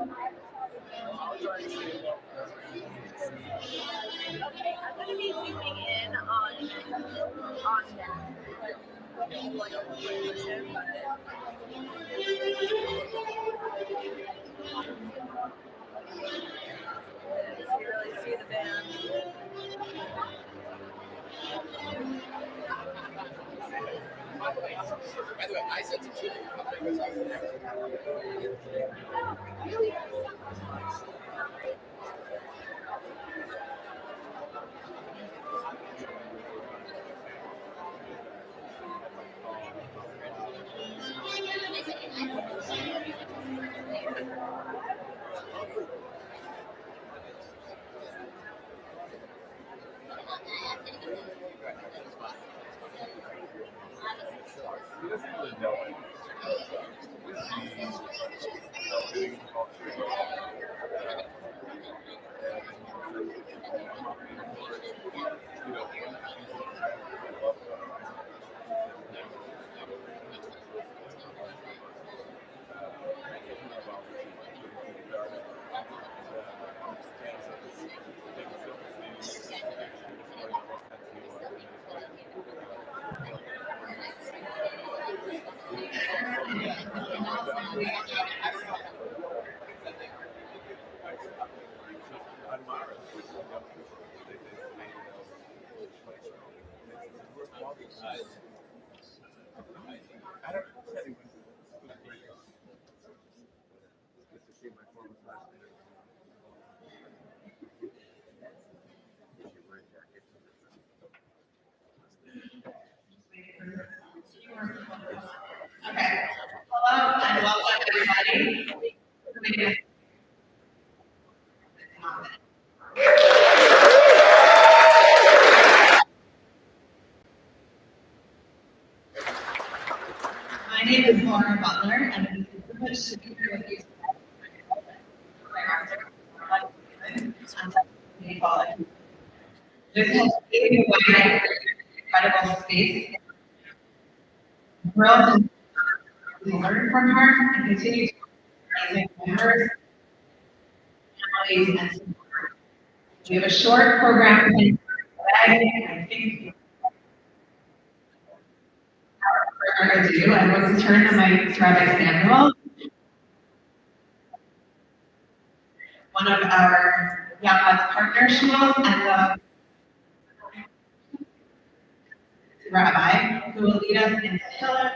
Okay, I'm gonna be zooming in on that. Like a version, but you really see the band. By the way, I said to you. Okay. Hello and welcome everybody. My name is Laura Butler, and it is a privilege to be here with you today. This has been an incredible space. I'm thrilled to learn from her and continue to amazing members, families, and support. We have a short program today, and I think we're going to do. I'm going to turn the mic to Rabbi Samuel, one of our Yachad partnerships, and the rabbi who will lead us in Tehillim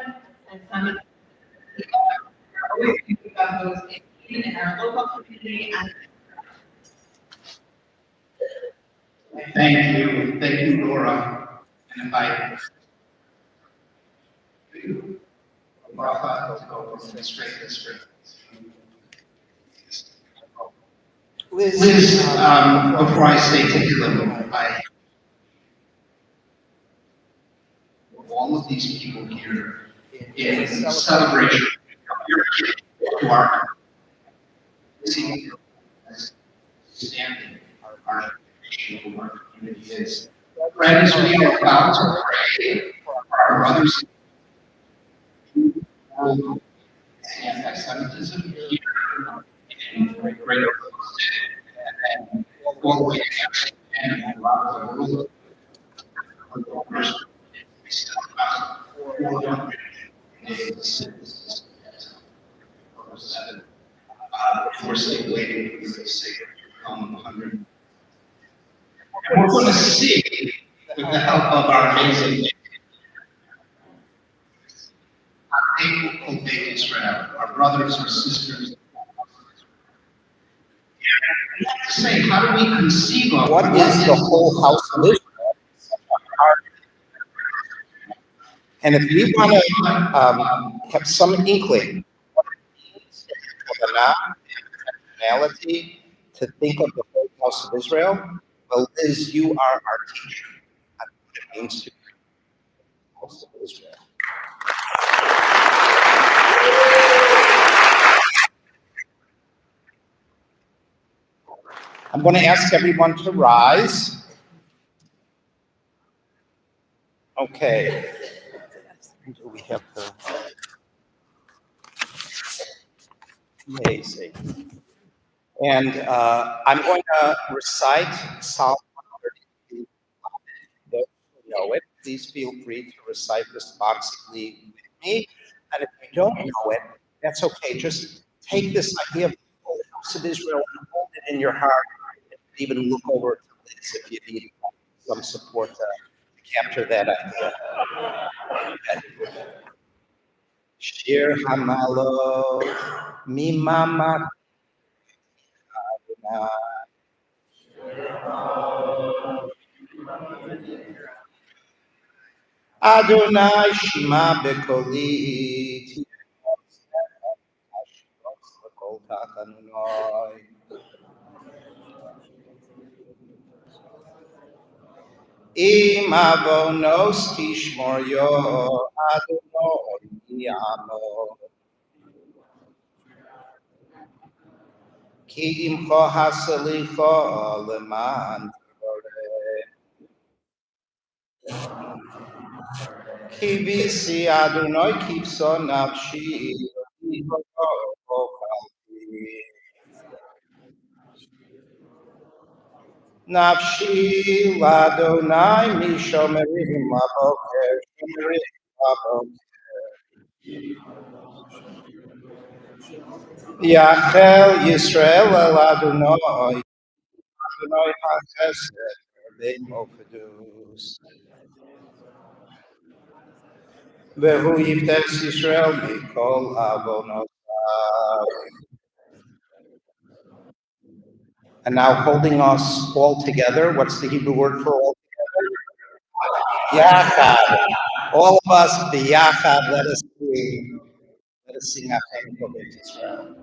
and some of the always thinking about those in our local community and Thank you, Laura. And invite you, Rafa, to go from straight to straight. Liz, before I say Tehillim, all of these people here in celebration of your kid who are standing our nation, our community is. Friends, we are about to pray for our brothers who anti-Semitism here in Greater and all the way and around the world. We still about 400 citizens. We're still waiting for the Savior to come 100. And we're going to see, with the help of our amazing people of Israel, our brothers, our sisters. We have to say, how do we conceive of what is the whole house of Israel? And if we want to have some inkling of the nationality to think of the whole house of Israel, well, Liz, you are our teacher on what it means to be the house of Israel. I'm going to ask everyone to rise. Okay. Do we have the amazing? And I'm going to recite Psalm 132. Those who know it, please feel free to recite responsibly with me. And if you don't know it, that's okay. Just take this idea of the whole house of Israel and hold it in your heart. And even look over to Liz if you need some support to capture that idea. Shir Hamalo Mimama Adonai Shema Bekoli Im avonos tishmor yo Adonai yamo Ki imcho hasalicho leman toreh Ki visi Adonai kipso nafshi Nafshi ladonai mishomerim aboker shomerim aboker Yachel Yisrael el Adonai Adonai HaChesed Bein Ofedus Vehu Yiftes Yisrael Mikol Avonotav. And now holding us all together. What's the Hebrew word for all together? Yachad. All of us biyachad. Let us sing. Let us sing Yachad New Israel.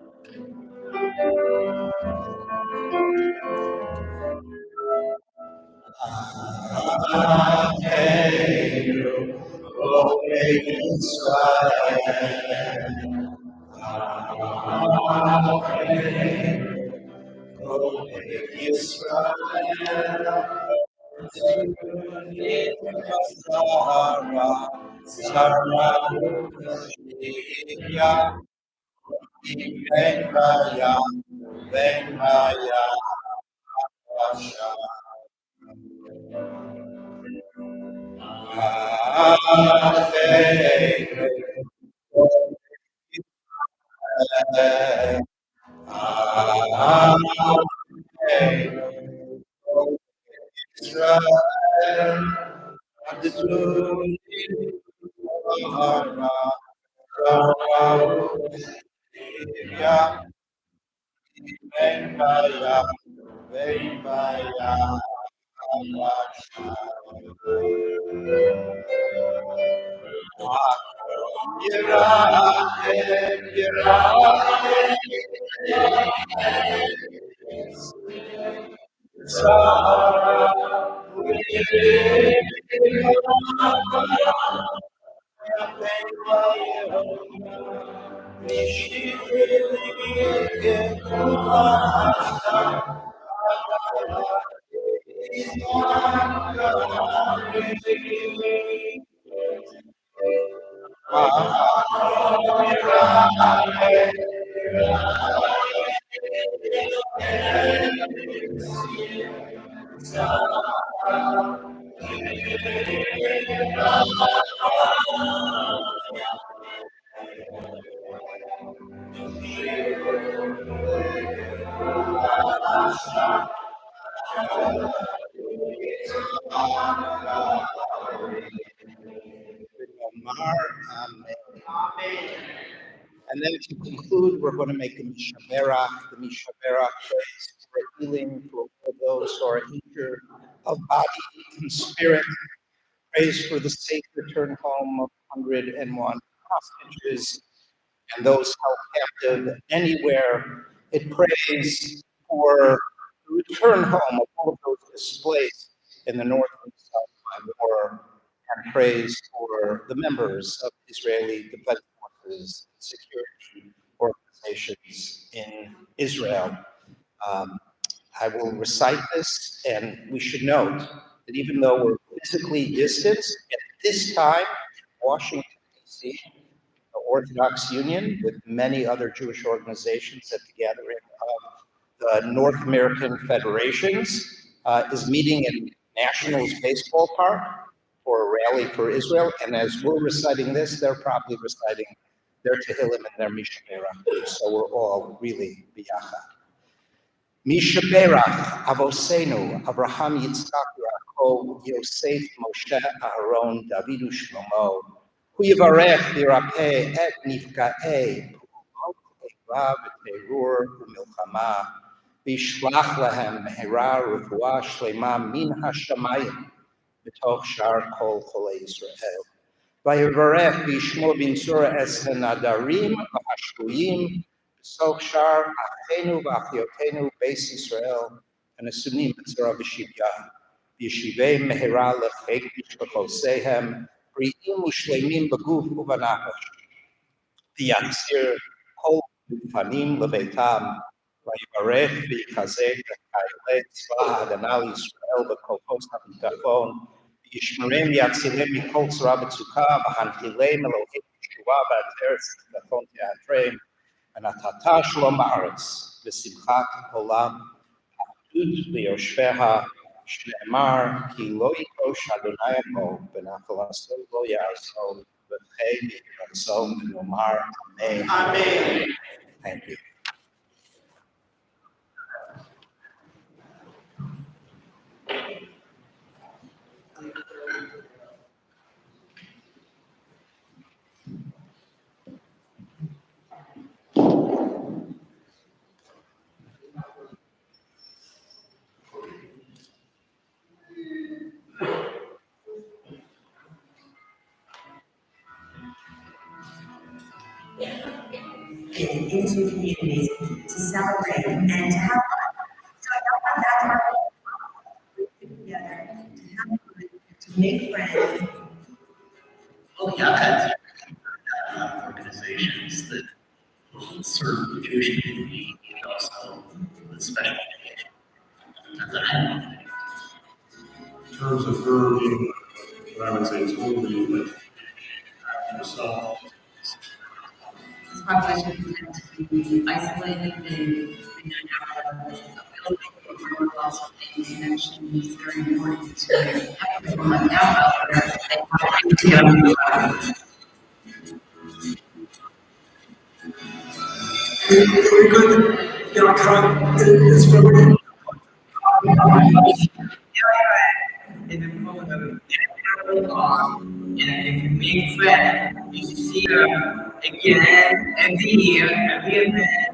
And then to conclude, we're going to make a mishaberach. The mishaberach prays for healing for all those who are injured of body and spirit. Prays for the safe return home of 101 hostages and those held captive anywhere. It prays for the return home of all of those displaced in the north and south by war, and prays for the members of Israeli defense forces and security organizations in Israel. Um, I will recite this, and we should note that even though we're physically distanced at this time, Washington, D.C., the Orthodox Union, with many other Jewish organizations at the gathering of the North American Federations, is meeting in Nationals Baseball Park for a rally for Israel. And as we're reciting this, they're probably reciting their Tehillim and their Mishaberach. So we're all really biyachad. Mishaberach, Avosenu, Abraham, Yitzchak, Yaakov, Yosef, Moshe, Aaron, David, Shlomo, Hu Yivarech, Yirapeh, Et Nifka'eh, Vav, Terur, Umilchama, Vishlach Lahem, Mehera, Refuah, Shlema, Min HaShamayim, B'toch Shar Kol Cholei Yisrael. Vayivarech, Vishmo B'nzura Es Hanadarim, V'Hashkuyim, B'soch Shar Achenu V'Achiotenu, Beis Yisrael, and Asunim B'tzara V'Shivya, V'Yishivei Mehera Lechek Mishpachosehem, Bri'im U'Shleimim B'Guf U'Vanachash, V'Yatzir Kol Fanim Lebetam, Vayivarech V'Yichazek V'Kaylet Tzva Haganah Yisrael B'Kol Kos HaBitachon, Yishmerem Yatzilem Mikol Tzara B'Tzukah V'Hanchilem Elohim Yeshua V'Ateretz V'Chon Te'atreim V'Natata Shalom Ba'aretz V'Simchat Olam Ahadut V'Yoshveha Shne'emar Ki Lo Yikosh Adonai Amo V'Nachal Haso Lo Ya'aso V'Chei V'Yiratzon V'Nomar Amen. Amen. Thank you. Into communities to celebrate and to have fun. So I don't want that to together, to have fun, to make friends. Well, Yachad organizations that serve the Jewish community and also the special education. Not that I know. In terms of her being, what I would say is totally like yourself. This population tend to be isolated, they don't have ability or also connection is very important to have people like that out there. They have to Very good. Yachad Israel. In the moment of and if you make friends, you see them again, every year, every event.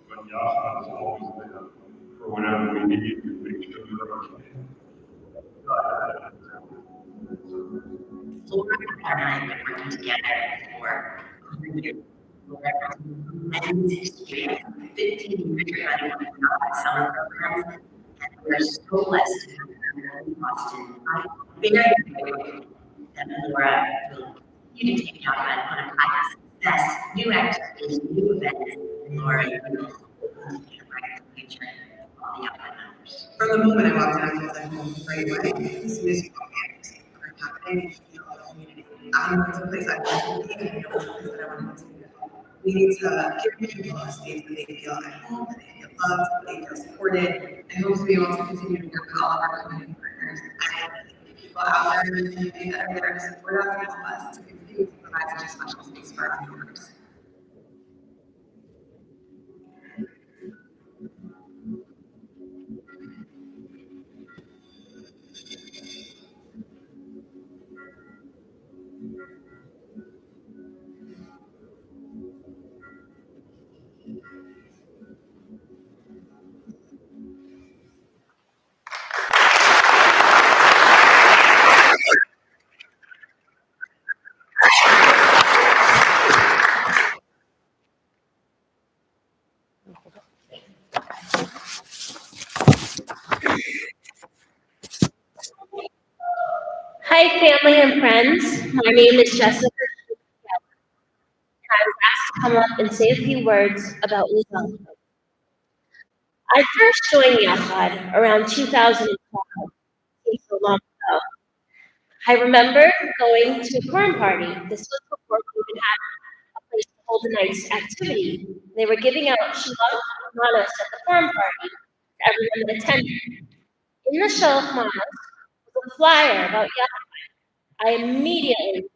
But Yachad is always there for whatever we need to make sure we're okay. So we're partnering and working together for men's history, 15 years running summer programs, and we're so blessed to have them in Boston. I'm very grateful that Laura will continue to take me on a success, new activities, new events, and Laura will continue to write the future of all the outlet members. From the moment I walked in, I felt like home right away. As soon as you walk in, you see what's happening, you feel the community. I know it's a place I want to be, and I know it's a place that I want to continue to go. We need to give people a space where they feel at home, that they feel loved, that they feel supported, and hope to be able to continue to work with all of our community partners. And people out there in the community that are there to support us and help us to continue to provide such a special space for our members. family and friends. My name is Jessica, and I was asked to come up and say a few words about Liz Offen. I first joined Yachad around 2012, seems so long ago. I remember going to a Purim party. This was before we even had a place to hold a nice activity. They were giving out shalach manos at the Purim party to everyone that attended. In the shalach manos was a flyer about Yachad. I immediately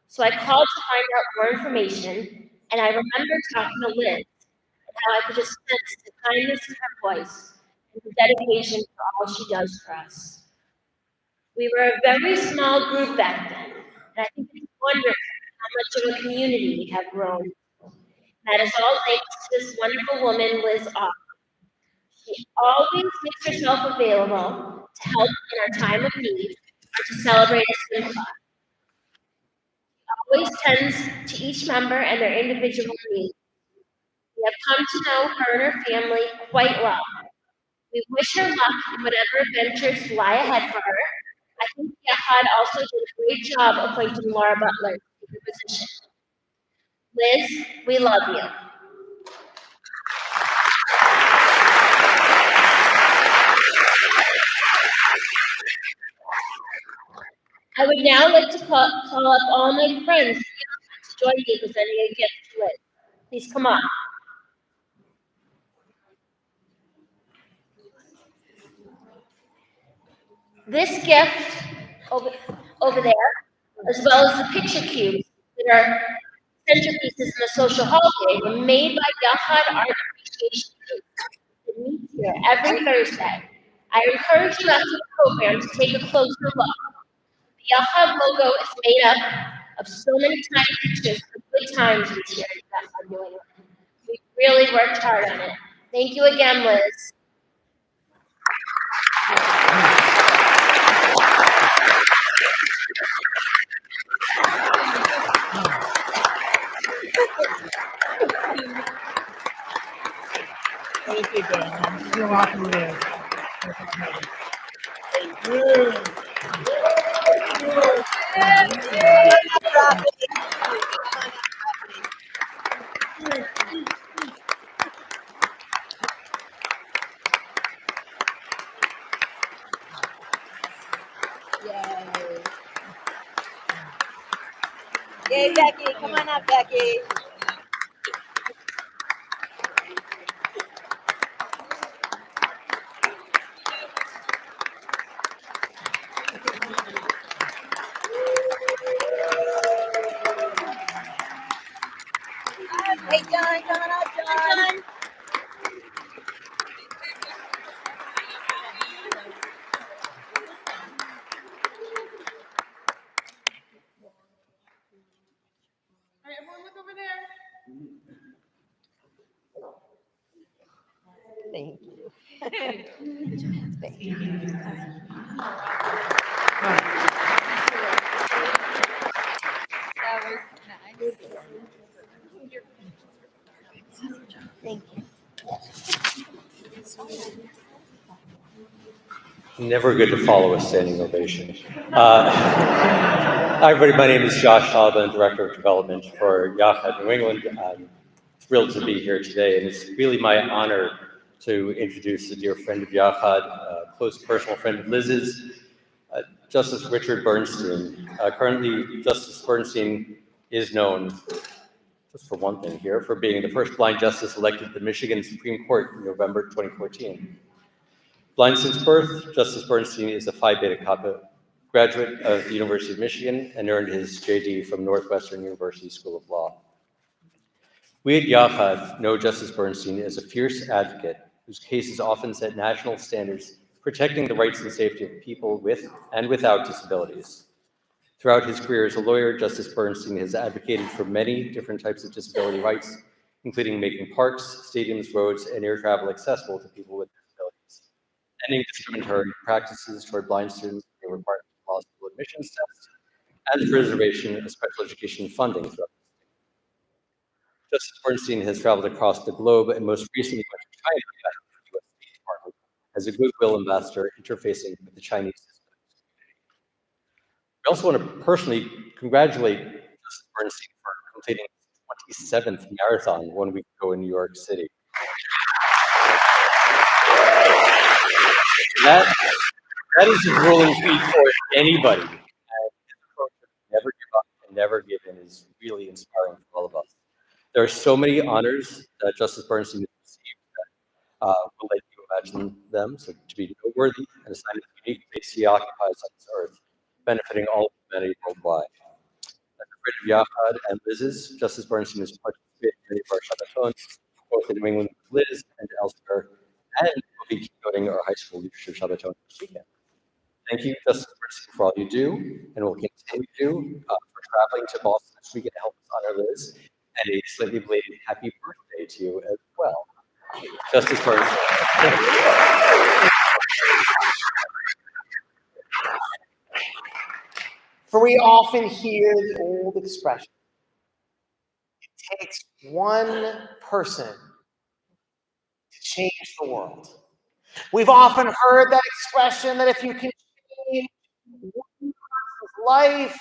So I called to find out more information, and I remember talking to Liz and how I could just sense the kindness in her voice and the dedication for all she does for us. We were a very small group back then, and I think it's wonderful how much of a community we have grown. That is all thanks to this wonderful woman, Liz Offen. She always makes herself available to help in our time of need or to celebrate a simcha. Always tends to each member and their individual needs. We have come to know her and her family quite well. We wish her luck in whatever adventures lie ahead for her. I think Yachad also did a great job appointing Laura Butler to the position. Liz, we love you. I would now like to call up all my friends to join me in presenting a gift to Liz. Please come on. This gift over there, as well as the picture cubes that are centerpieces in the social hallway, were made by Yachad Art Appreciation Group that meets here every Thursday. I encourage you after the program to take a closer look. The Yachad logo is made up of so many tiny pictures of good times we shared at Yachad New England. We really worked hard on it. Thank you again, Liz. Thank you, Dan. You're welcome, Liz. Thank you. Yay, Becky. Come on up, Becky. Hey, John, come on up, John. All right, everyone look over there. Thank you. That was nice. Thank you. Never good to follow a standing ovation. Hi, everybody. My name is Josh Sullivan, Director of Development for Yachad New England. I'm thrilled to be here today, and it's really my honor to introduce a dear friend of Yachad, a close personal friend of Liz's, Justice Richard Bernstein. Currently, Justice Bernstein is known, just for one thing here, for being the first blind justice elected to the Michigan Supreme Court in November 2014. Blind since birth, Justice Bernstein is a Phi Beta Kappa graduate of the University of Michigan and earned his JD from Northwestern University School of Law. We at Yachad know Justice Bernstein as a fierce advocate whose cases often set national standards protecting the rights and safety of people with and without disabilities. Throughout his career as a lawyer, Justice Bernstein has advocated for many different types of disability rights, including making parks, stadiums, roads, and air travel accessible to people with disabilities, ending discriminatory practices toward blind students being required to law school admissions tests, and the preservation of special education funding throughout the state. Justice Bernstein has traveled across the globe and most recently went to China to the U.S. State Department as a goodwill ambassador interfacing with the Chinese disabilities community. We also want to personally congratulate Justice Bernstein for completing his 27th marathon 1 week ago in New York City. That is a grueling feat for anybody. And his approach of never give up and never give in is really inspiring for all of us. There are so many honors that Justice Bernstein has received that we'll let you imagine them. So to be noteworthy and a sign of the unique place he occupies on this earth, benefiting all of humanity worldwide. As a friend of Yachad and Liz's, Justice Bernstein has participated in many of our Shabbatons, both in New England with Liz and elsewhere, and will be keynoting our high school leadership Shabbaton this weekend. Thank you, Justice Bernstein, for all you do and will continue to do, for traveling to Boston this weekend to help us honor Liz, and a slightly belated happy birthday to you as well. Justice Bernstein. For we often hear the old expression, it takes one person to change the world. We've often heard that expression that if you can change one person's life,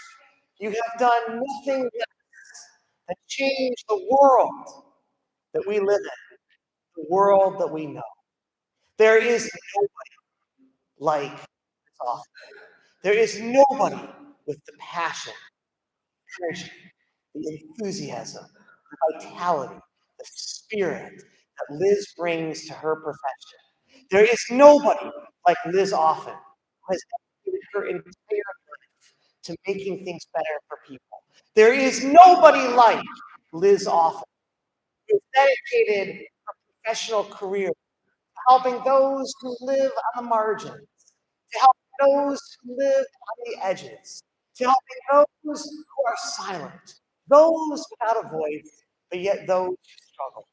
you have done nothing less than change the world that we live in, the world that we know. There is nobody like this author. There is nobody with the passion, energy, the enthusiasm, the vitality, the spirit that Liz brings to her profession. There is nobody like Liz Offen, who has dedicated her entire life to making things better for people. There is nobody like Liz Offen, who has dedicated her professional career to helping those who live on the margins, to helping those who live on the edges, to helping those who are silent, those without a voice, but yet those who struggle.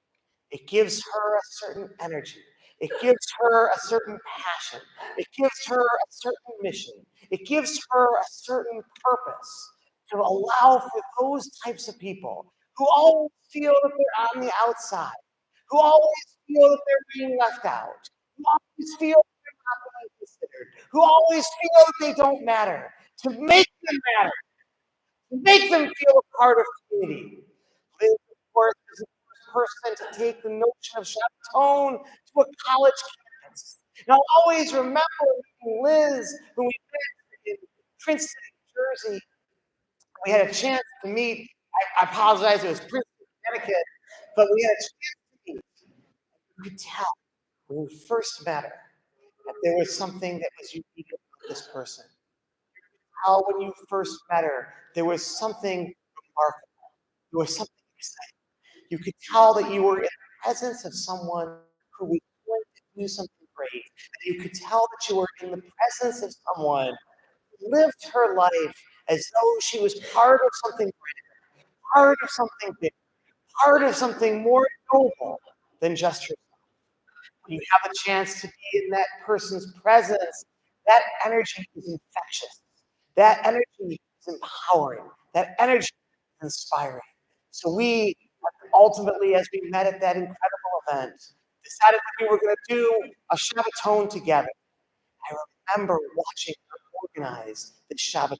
It gives her a certain energy. It gives her a certain passion. It gives her a certain mission. It gives her a certain purpose to allow for those types of people who always feel that they're on the outside, who always feel that they're being left out, who always feel that they're not being considered, who always feel that they don't matter, to make them matter, to make them feel a part of community. Liz, of course, is the first person to take the notion of Shabbaton to a college campus. And I'll always remember meeting Liz when we met in Princeton, New Jersey. We had a chance to meet. I apologize, it was Princeton, Connecticut, but we had a chance to meet. You could tell when we first met her that there was something that was unique about this person. How when you first met her, there was something remarkable. There was something exciting. You could tell that you were in the presence of someone who was going to do something great. And you could tell that you were in the presence of someone who lived her life as though she was part of something greater, part of something big, part of something more noble than just herself. When you have a chance to be in that person's presence, that energy is infectious. That energy is empowering. That energy is inspiring. So we ultimately, as we met at that incredible event, decided that we were going to do a Shabbaton together. I remember watching her organize the Shabbaton.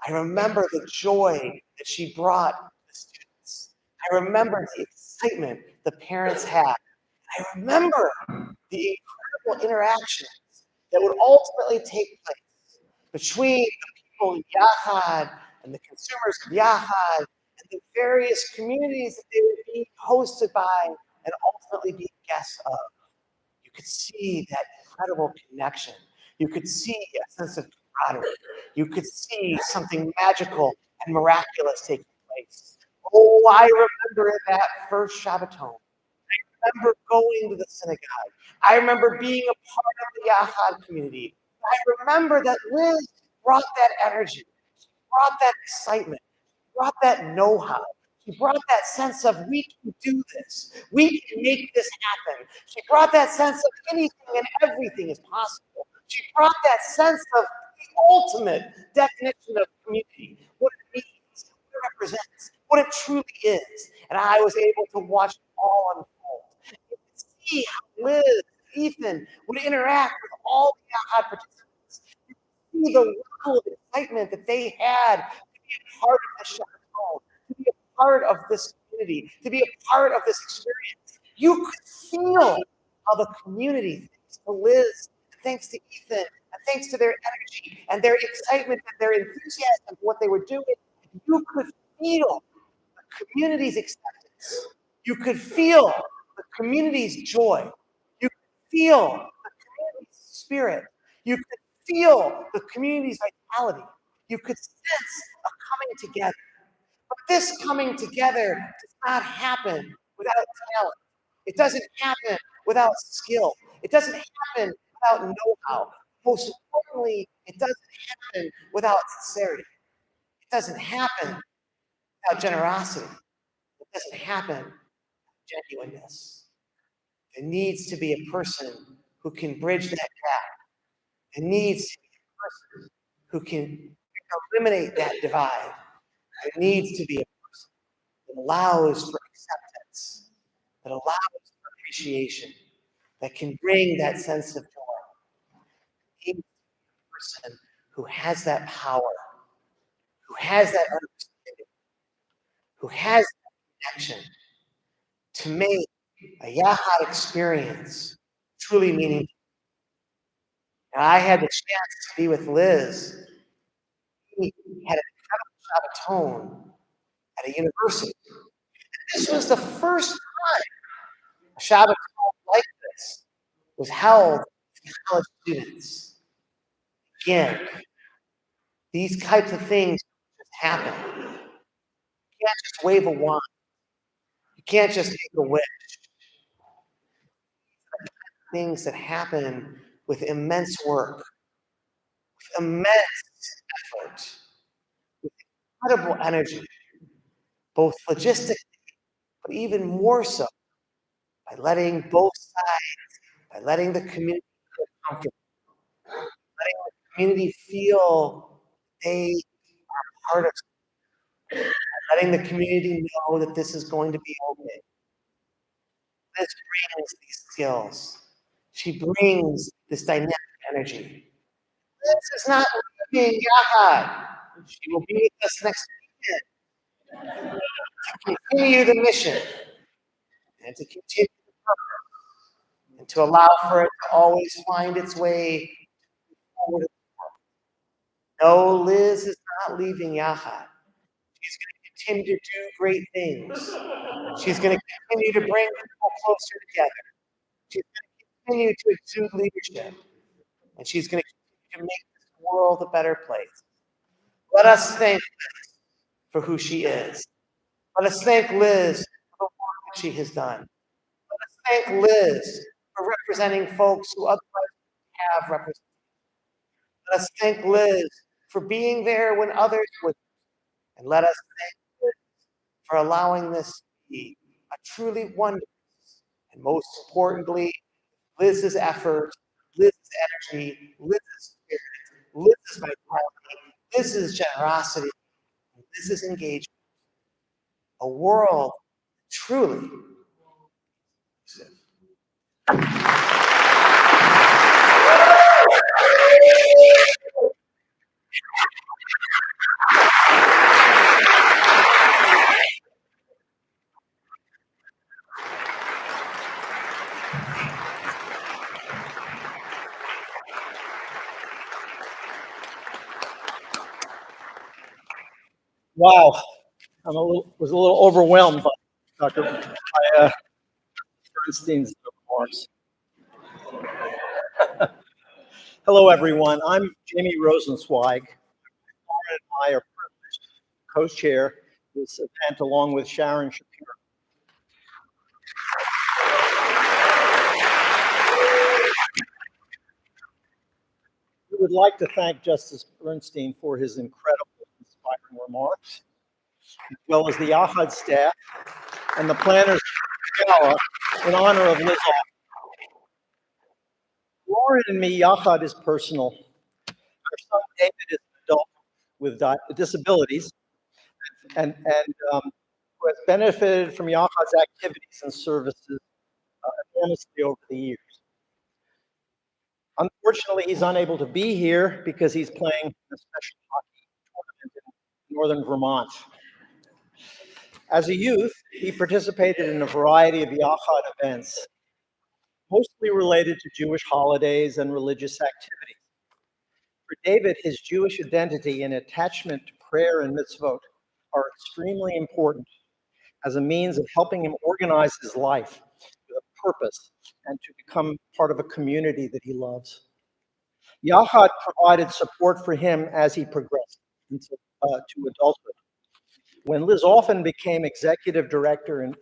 I remember the joy that she brought to the students. I remember the excitement the parents had. I remember the incredible interactions that would ultimately take place between the people in Yachad and the consumers of Yachad and the various communities that they were being hosted by and ultimately being guests of. You could see that incredible connection. You could see a sense of camaraderie. You could see something magical and miraculous taking place. Oh, I remember that first Shabbaton. I remember going to the synagogue. I remember being a part of the Yachad community. I remember that Liz brought that energy. She brought that excitement. She brought that know-how. She brought that sense of we can do this. We can make this happen. She brought that sense of anything and everything is possible. She brought that sense of the ultimate definition of community, what it means, what it represents, what it truly is. And I was able to watch it all unfold. You could see how Liz, Ethan would interact with all the Yachad participants. You could see the level of excitement that they had to be a part of this chaperone, to be a part of this community, to be a part of this experience. You could feel how the community, thanks to Liz, thanks to Ethan, and thanks to their energy and their excitement and their enthusiasm for what they were doing, you could feel the community's acceptance. You could feel the community's joy. You could feel the community's spirit. You could feel the community's vitality. You could sense a coming together. But this coming together does not happen without talent. It doesn't happen without skill. It doesn't happen without know-how. Most importantly, it doesn't happen without sincerity. It doesn't happen without generosity. It doesn't happen without genuineness. There needs to be a person who can bridge that gap. There needs to be a person who can eliminate that divide. There needs to be a person that allows for acceptance, that allows for appreciation, that can bring that sense of joy. There needs to be a person who has that power, who has that understanding, who has that connection to make a Yachad experience truly meaningful. Now, I had the chance to be with Liz. He had an incredible Shabbaton at a university. This was the first time a Shabbaton like this was held with college students. Again, these types of things just happen. You can't just wave a wand. You can't just make a wish. Things that happen with immense work, with immense effort, with incredible energy, both logistically, but even more so by letting both sides, by letting the community feel comfortable, letting the community feel they are part of something, letting the community know that this is going to be okay. This brings these skills. She brings this dynamic energy. This is not leaving Yachad. She will be with us next weekend to continue the mission and to continue the purpose and to allow for it to always find its way forward. No, Liz is not leaving Yachad. She's going to continue to do great things. She's going to continue to bring people closer together. She's going to continue to exude leadership. And she's going to continue to make this world a better place. Let us thank Liz for who she is. Let us thank Liz for the work that she has done. Let us thank Liz for representing folks who otherwise have representation. Let us thank Liz for being there when others would. And let us thank Liz for allowing this to be a truly wondrous and most importantly, Liz's effort, Liz's energy, Liz's spirit, Liz's vitality, Liz's generosity, and Liz's engagement. A world truly inclusive. Wow, was a little overwhelmed by Bernstein's remarks. Hello, everyone. I'm Jamie Rosenzweig. Lauren and I are privileged to co-chair this event along with Sharon Shapiro. We would like to thank Justice Bernstein for his incredible, inspiring remarks, as well as the Yachad staff and the planners of Gala in honor of Liz Offen. Lauren and me, Yachad is personal. Our son David is an adult with disabilities and who has benefited from Yachad's activities and services enormously over the years. Unfortunately, he's unable to be here because he's playing a special hockey tournament in northern Vermont. As a youth, he participated in a variety of Yachad events, mostly related to Jewish holidays and religious activities. For David, his Jewish identity and attachment to prayer and mitzvot are extremely important as a means of helping him organize his life with a purpose and to become part of a community that he loves. Yachad provided support for him as he progressed to adulthood. When Liz Offen became executive director in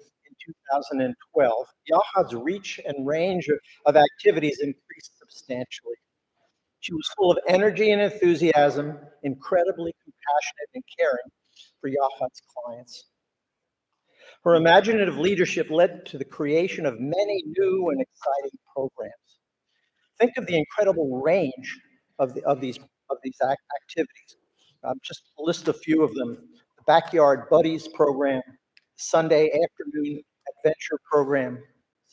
2012, Yachad's reach and range of activities increased substantially. She was full of energy and enthusiasm, incredibly compassionate and caring for Yachad's clients. Her imaginative leadership led to the creation of many new and exciting programs. Think of the incredible range of these activities. Just to list a few of them: the Backyard Buddies program, Sunday afternoon adventure program,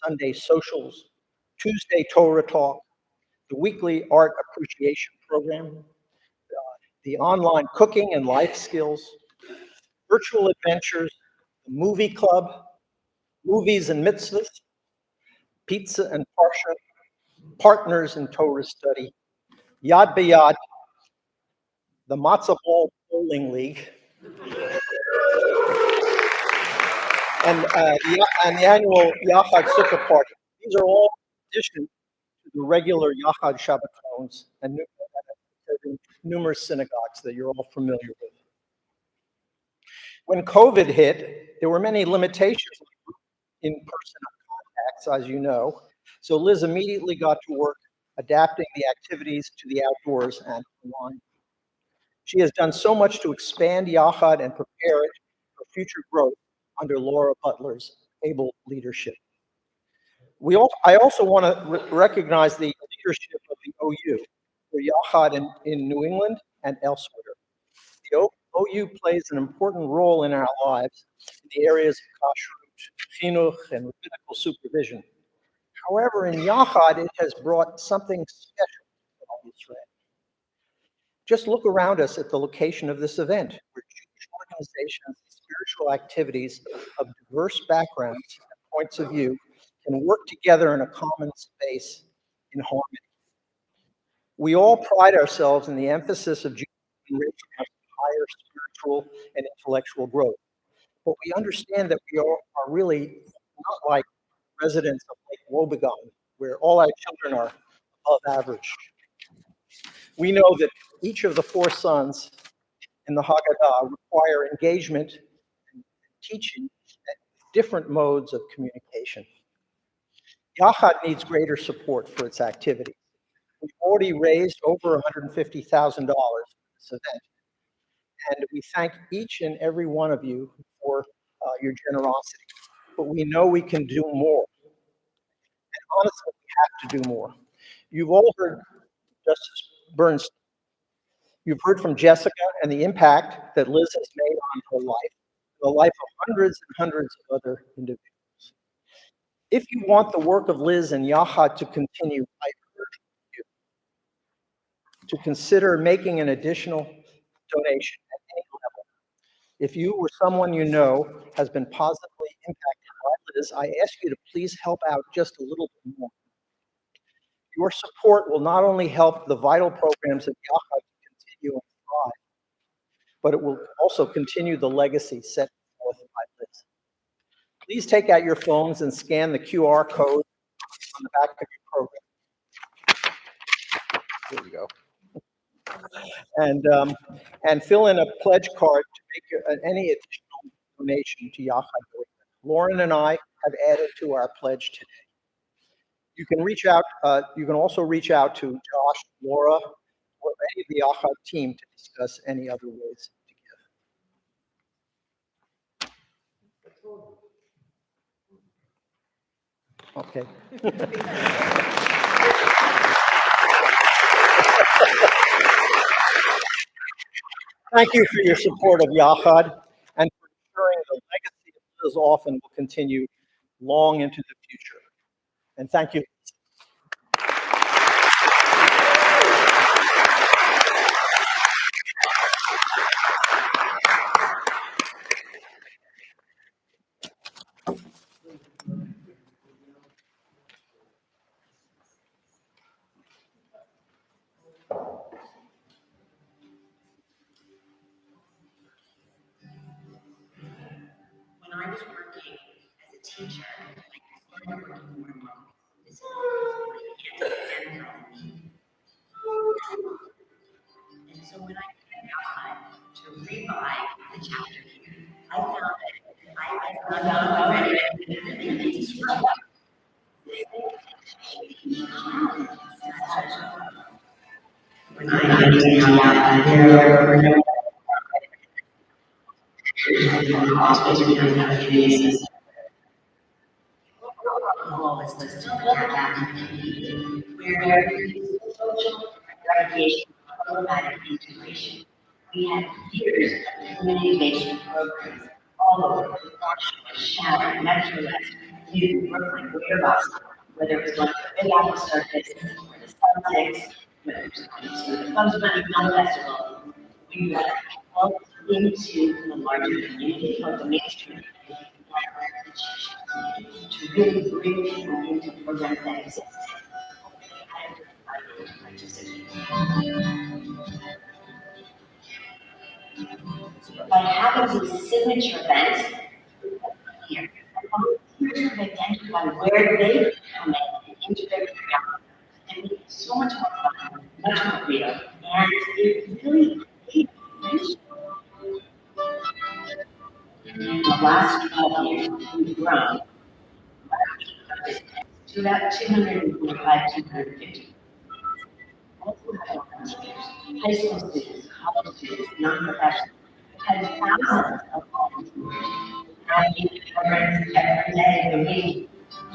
Sunday socials, Tuesday Torah talk, the weekly art appreciation program, the online cooking and life skills, virtual adventures, the movie club, movies and mitzvahs, pizza and parsha, partners in Torah study, Yad B'Yad, the Matzah Ball Bowling League, and the annual Yachad Sukkah Party. These are all in addition to the regular Yachad Shabbatons and numerous synagogues that you're all familiar with. When COVID hit, there were many limitations on in-person contacts, as you know, so Liz immediately got to work adapting the activities to the outdoors and online. She has done so much to expand Yachad and prepare it for future growth under Laura Butler's able leadership. I also want to recognize the leadership of the OU, for Yachad in New England and elsewhere. The OU plays an important role in our lives in the areas of kashrut, chinuch, and rabbinical supervision. However, in Yachad, it has brought something special to all Israel. Just look around us at the location of this event, where Jewish organizations and spiritual activities of diverse backgrounds and points of view can work together in a common space in harmony. We all pride ourselves in the emphasis of Jewish enrichment of higher spiritual and intellectual growth. But we understand that we are really not like residents of Lake Wobegon, where all our children are above average. We know that each of the four sons in the Haggadah require engagement and teaching at different modes of communication. Yachad needs greater support for its activities. We've already raised over $150,000 for this event, and we thank each and every one of you for your generosity. But we know we can do more. And honestly, we have to do more. You've all heard Justice Bernstein. You've heard from Jessica and the impact that Liz has made on her life, the life of hundreds and hundreds of other individuals. If you want the work of Liz and Yachad to continue, I urge you to consider making an additional donation at any level. If you or someone you know has been positively impacted by Liz, I ask you to please help out just a little bit more. Your support will not only help the vital programs of Yachad to continue and thrive, but it will also continue the legacy set forth by Liz. Please take out your phones and scan the QR code on the back of your program. There you go. And fill in a pledge card to make any additional donation to Yachad New England. Lauren and I have added to our pledge today. You can reach out. You can also reach out to Josh, Laura, or any of the Yachad team to discuss any other ways to give. Okay. Thank you for your support of Yachad and for ensuring the legacy of Liz Offen will continue long into the future. And thank you. was working as a teacher, I started working more and more. This is and so when I came out to revive the chapter here, I found that I found out already that it's rough. When I came out here, was still back where social recreation, programmatic integration. We had years of community-based programs all over Sharon, Metro West, New Brooklyn, Greater Boston, whether it was going to the Big Apple Circus or the Celtics, whether it was going to the Bugs Bunny Film Festival, we let people into the larger community or the mainstream to really bring people into programs that exist. By having these signature events here, volunteers have identified where they can come in and integrate their government and make it so much more fun, much more real, and it really friendship. In the last 12 years, we've grown to about 245, 250. High school students, college students, non-professionals, had thousands of volunteers running programs every day of the week. I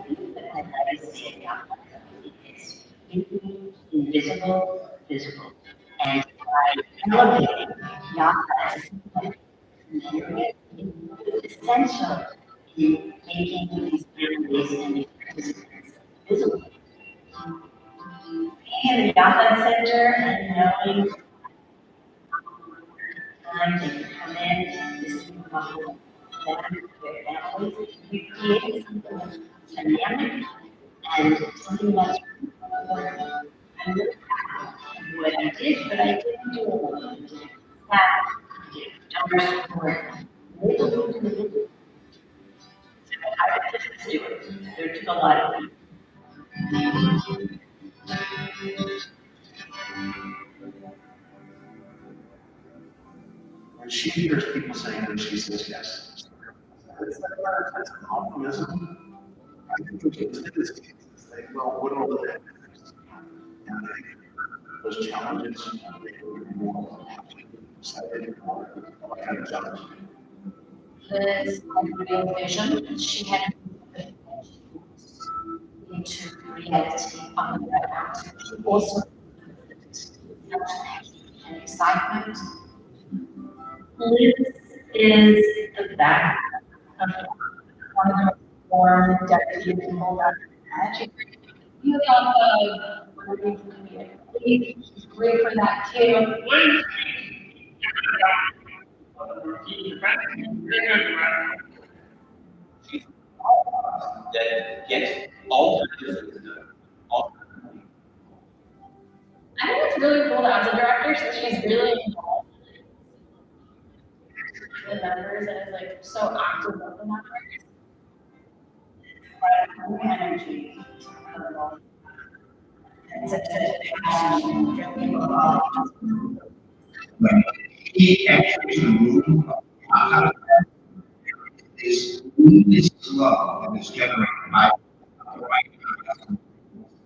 think that my legacy at Yachad is making invisible visible, and by elevating Yachad as it's essential in making these families and these participants visible. Being in the Yachad Center and knowing time they can come in, listen about them, their families, we create something dynamic and something that's I'm really proud of what I did, but I didn't do alone. I did that, I did donor support. So how did this do it? There took a lot of people. When she hears people saying that, she says yes. That's optimism. I think we can take this case and say, well, what are the things? And I think those challenges, they will be more excited for what kind of challenge. Liz real vision, she had to reality on the ground. She also and excitement. Liz is the back of one of the form deputy people that you got the she's great for that too. That gets all kinds of all. I think it's really cool that as a director, so she's really involved in the members and is like so active with the members. Like energy. It's such a passion for people involved. When he actually moved this love that is generated by the right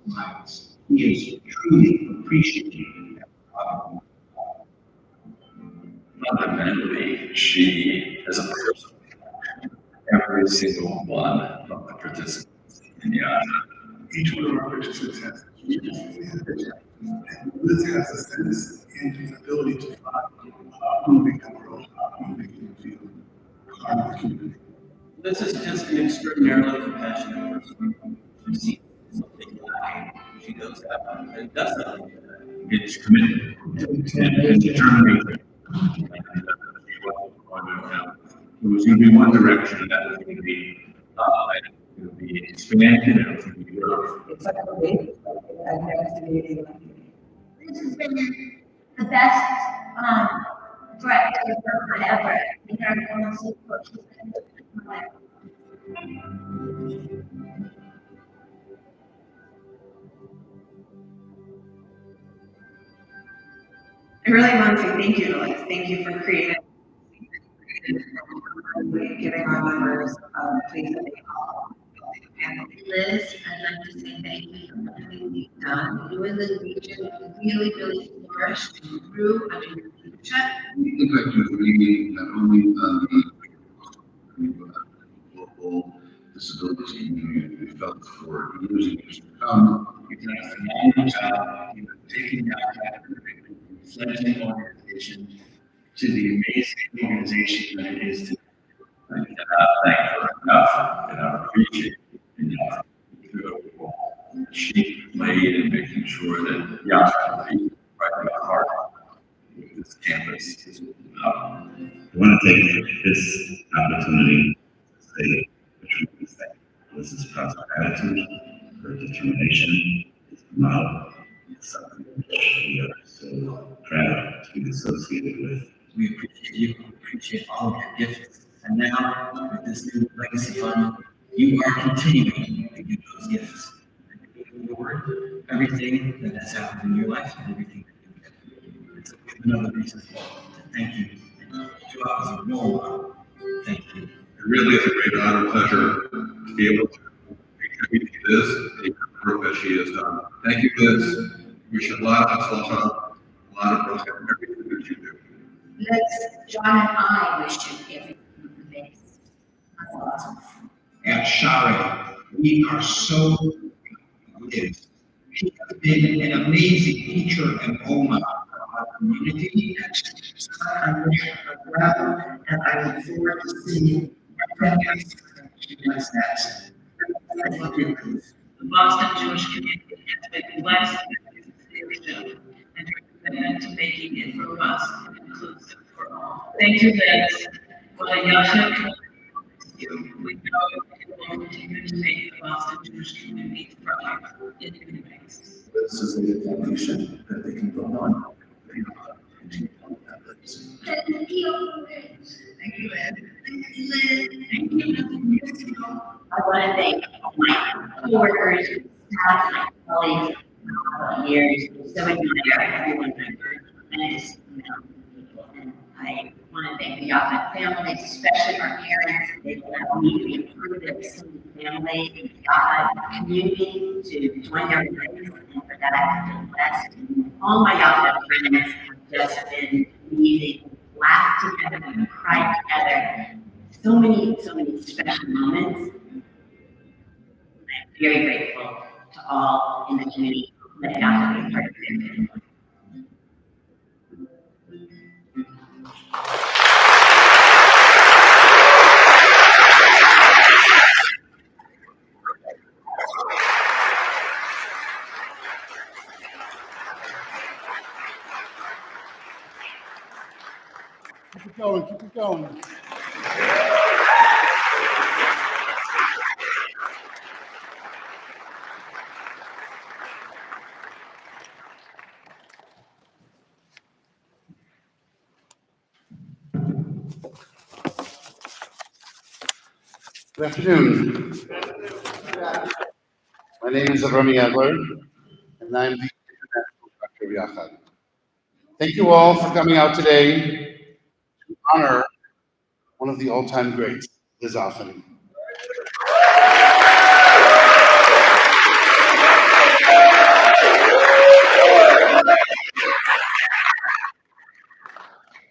minds. He is truly appreciated. Fundamentally, she is a person. Every single one of the participants in Yachad. Each one of our participants has Liz has a sense and an ability to find who they can grow, who they can feel part of the community. This is just an extraordinarily compassionate person. She sees something like she goes out and does something. It's committed and determination. It was going to be one direction, that was going to be expanded, it was going to be growth. It's like a baby. I've never seen anything like it. This has been the best forever. In our normal support. I really want to say thank you, Liz. Thank you for creating, giving our members a place that they call family. Liz, I'd like to say thank you for everything you've done. You and the region really flourished and grew under your leadership. The impact of reading not only on the local disability community, we felt for years and years to come. You've done a phenomenal job in taking that fledgling organization to the amazing organization that it is today. I cannot thank her enough, and I appreciate enough the role that she played in making sure that Yachad is right in the heart of this campus is about. I want to take this opportunity to say a tremendous thank you. This is God's gratitude, her determination, his love, is something which we are so proud to be associated with. We appreciate you, we appreciate all of your gifts. And now, with this new legacy fund, you are continuing to give those gifts. And moving forward, everything that has happened in your life and everything that you've done. It's another reason to thank you. And to us, as no thank you. It really is a great honor and pleasure to be able to contribute to this and the work that she has done. Thank you, Liz. Wish you a lot of success, a lot of growth in everything that you do. Liz, John and I wish you everything the best. That's awesome. At Shari, we are so Liz. She has been an amazing teacher and role model for our community. I wish her well, and I look forward to seeing my friends. She does that. I love you, Liz. The Boston Jewish community has been blessed with his leadership and her commitment to making it robust and inclusive for all. Thank you, Liz, for the Yachad community. We know it will continue to make the Boston Jewish community thrive in new ways. This is a foundation that they can build on. Thank you. Thank you, Liz. Thank you. I want to thank my coworkers, staff, my colleagues for years. So admire everyone and his people. And I want to thank the Yachad families, especially our parents. They've allowed me to be a part of their extended family, the Yachad community, to join their ranks, and for that I feel blessed. And all my Yachad friends have just been amazing. Laughed together and cried together. So many special moments. I'm very grateful to all in the community that got to be part of their family. Keep it going, keep it going. Good afternoon. My name is Avrami Adler, and I'm the International Director of Yachad. Thank you all for coming out today to honor one of the all-time greats, Liz Offen.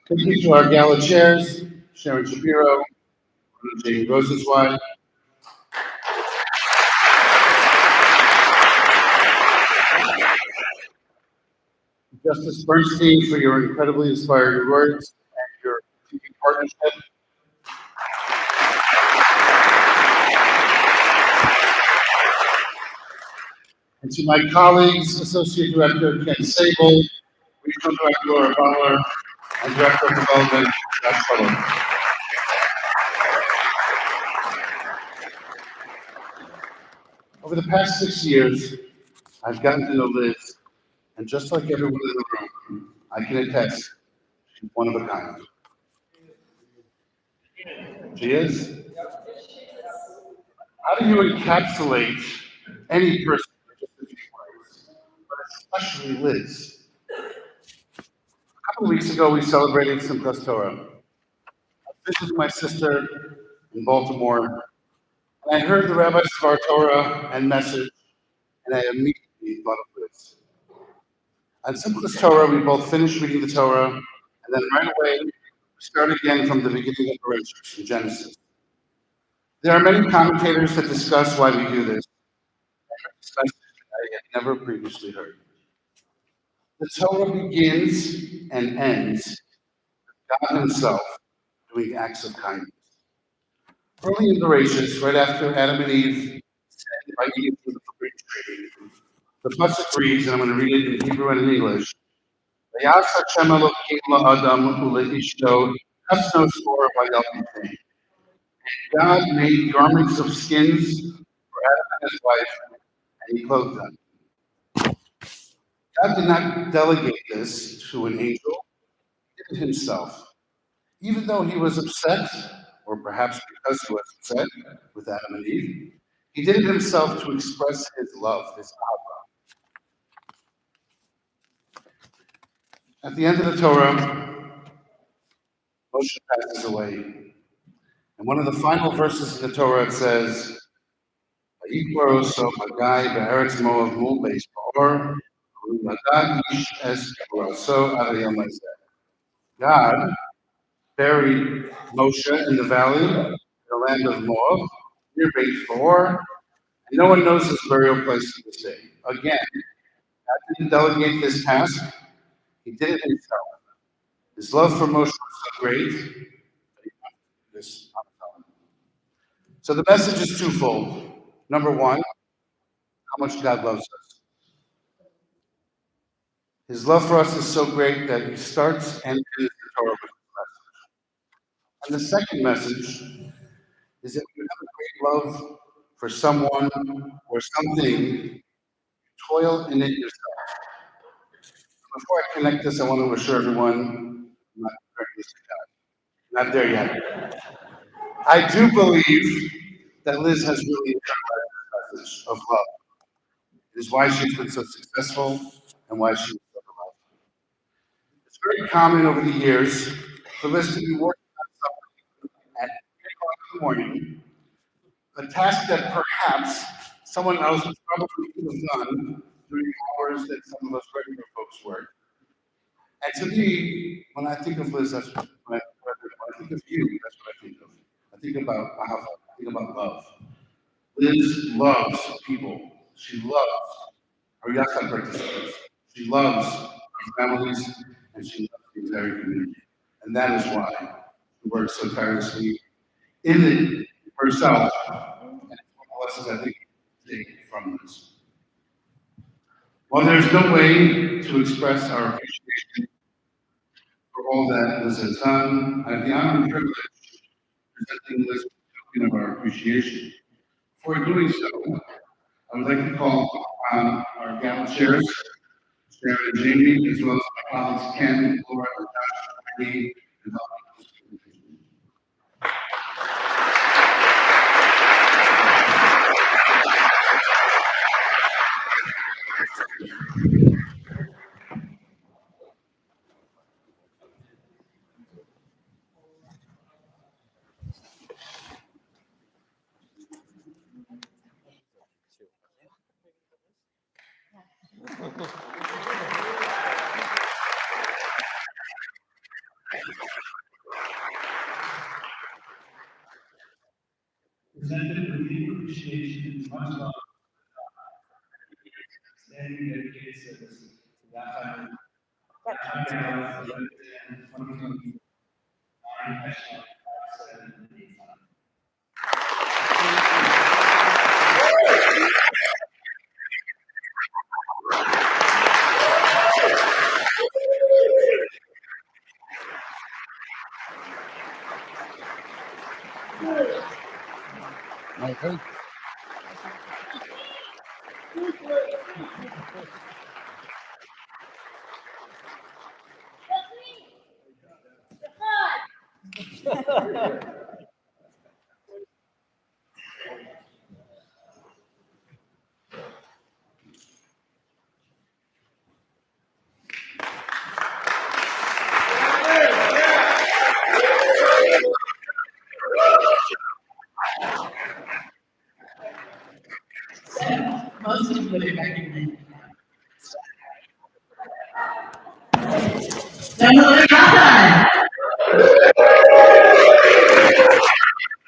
Thank you to our Gala chairs, Sharon Shapiro, Jane Rosenzweig, Justice Bernstein for your incredibly inspiring words and your continued partnership. And to my colleagues, Associate Director Ken Sable, Regional Director Laura Butler, and Director of Development, Josh Sutherland. Over the past 6 years, I've gotten to know Liz, and just like everyone in the room, I can attest, She's one of a kind. She is. How do you encapsulate any person in just a few words, but especially Liz? A couple of weeks ago, we celebrated Simchas Torah. I visited my sister in Baltimore, and I heard the rabbi's Svar Torah and message, and I immediately thought of Liz. On Simchas Torah, we both finished reading the Torah, and then right away, we start again from the beginning of Bereshit in Genesis. There are many commentators that discuss why we do this. This message I had never previously heard. The Torah begins and ends with God Himself doing acts of kindness. Early in Bereshit, right after Adam and Eve sinned by eating from the forbidden tree, the pasuk reads, and I'm going to read it in Hebrew and in English. "Vayas Hashem Elokim la'adam uleishto kasnos or vayalpitem." God made garments of skins for Adam and his wife, and He clothed them. God did not delegate this to an angel; He did it Himself. Even though He was upset, or perhaps because He was upset with Adam and Eve, He did it Himself to express His love, His power. At the end of the Torah, Moshe passes away. And one of the final verses in the Torah, it says, "Vayikbar so Hagai be'eretz Moav mul beis ba'or, u'madad ish es so adayom hazeh." God buried Moshe in the valley, in the land of Moab, near Beit Peor, and no one knows his burial place to this day. Again, God didn't delegate this task; He did it Himself. His love for Moshe was so great that He wanted to do this on His own. So the message is twofold. Number one, how much God loves us. His love for us is so great that He starts and ends the Torah with this message. And the second message is that you have a great love for someone or something, toil in it yourself. Before I connect this, I want to assure everyone I'm not comparing this to God. Not there yet. I do believe that Liz has really internalized the message of love. It is why she's been so successful and why she's so beloved. It's very common over the years for Liz to be working on something at 8 o'clock in the morning, a task that perhaps someone else probably could have done during hours that some of us regular folks work. And to me, when I think of Liz, that's when I think of you, that's what I think of. I think about Ahava, I think about love. Liz loves people. She loves our Yachad participants. She loves our families, and she loves the entire community. And that is why she works so tirelessly in it herself. And it's one of the lessons I think we take from this. While there's no way to express our appreciation for all that Liz has done, I have the honor and privilege of presenting Liz with a token of our appreciation. Before doing so, I would like to call on our Gala chairs, Sarah and Jamie, as well as my colleagues Ken, Laura, and Josh, Maggie, and Presented with deep appreciation and much love, standing dedicated service to Yachad Gala, 2024, National 5/7/85. Okay. Most of you would recognize it. Gentlemen, Yachad!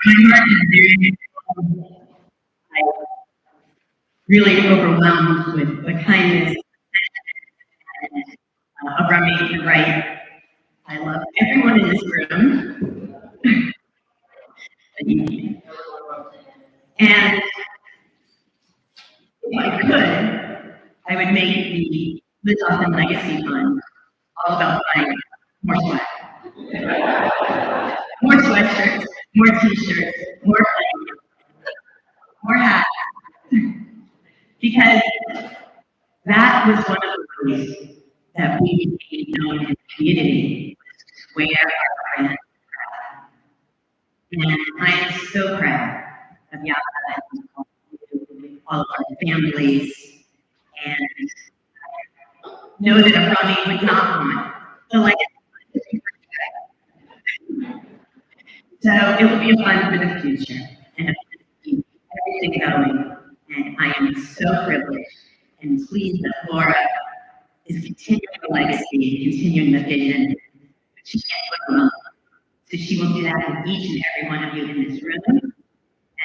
My heart is very I'm really overwhelmed with the kindness of Rami and Wright. I love everyone in this room. And if I could, I would make the Liz Offen Legacy Fund all about buying more sweat. More sweatshirts, more t-shirts, more blankets, more hats. Because that was one of the ways that we became known in the community, where our friends are. And I am so proud of Yachad, all of our families, and know that Rami would not want the legacy to be forgotten. So it will be a fun for the future, and keep everything going. And I am so privileged and pleased that Laura is continuing the legacy, continuing the vision. She can't do it alone. So she will do that with each and every one of you in this room.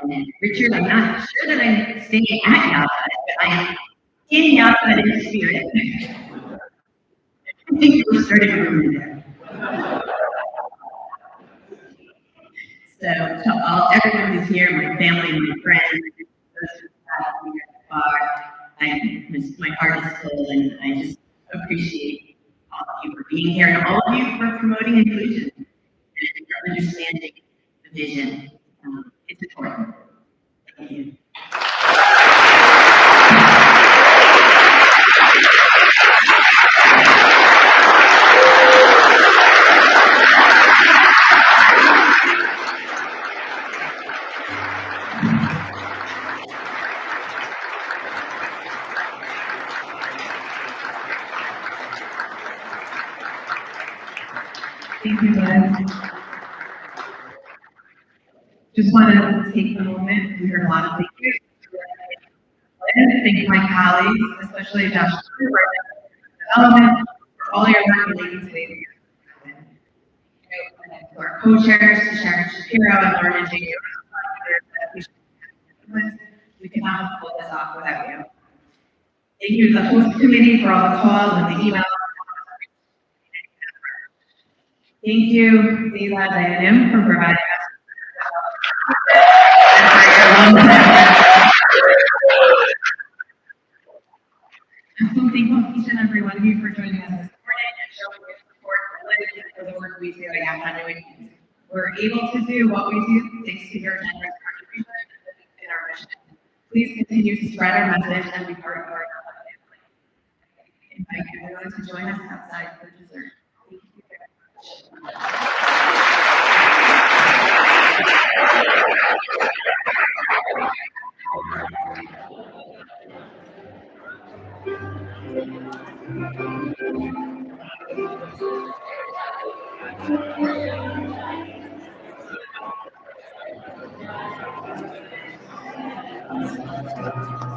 And then Richard, I'm not sure that I'm staying at Yachad, but I am in Yachad in spirit. I think we're starting a room there. So to everyone who's here, my family, my friends, those who have been here so far, my heart is full, and I just appreciate all of you for being here and all of you for promoting inclusion and for understanding the vision. It's important. Thank you. Thank you, Liz. Just want to take a moment. We heard a lot of thank yous. Thank my colleagues, especially Josh, for development, for all your work leading today's event. To our co-chairs, to Sharon Shapiro and Lauren and Jake, we cannot have pulled this off without you. Thank you to the host committee for all the calls and the emails. Thank you, Liz Offen for providing us thank each and every one of you for joining us this morning and showing your support for Liz and for the work we do at Yachad New England. We're able to do what we do thanks to your generous contribution in our mission. Please continue to spread our message and be part of our family. I invite everyone to join us outside for dessert. Thank you very much.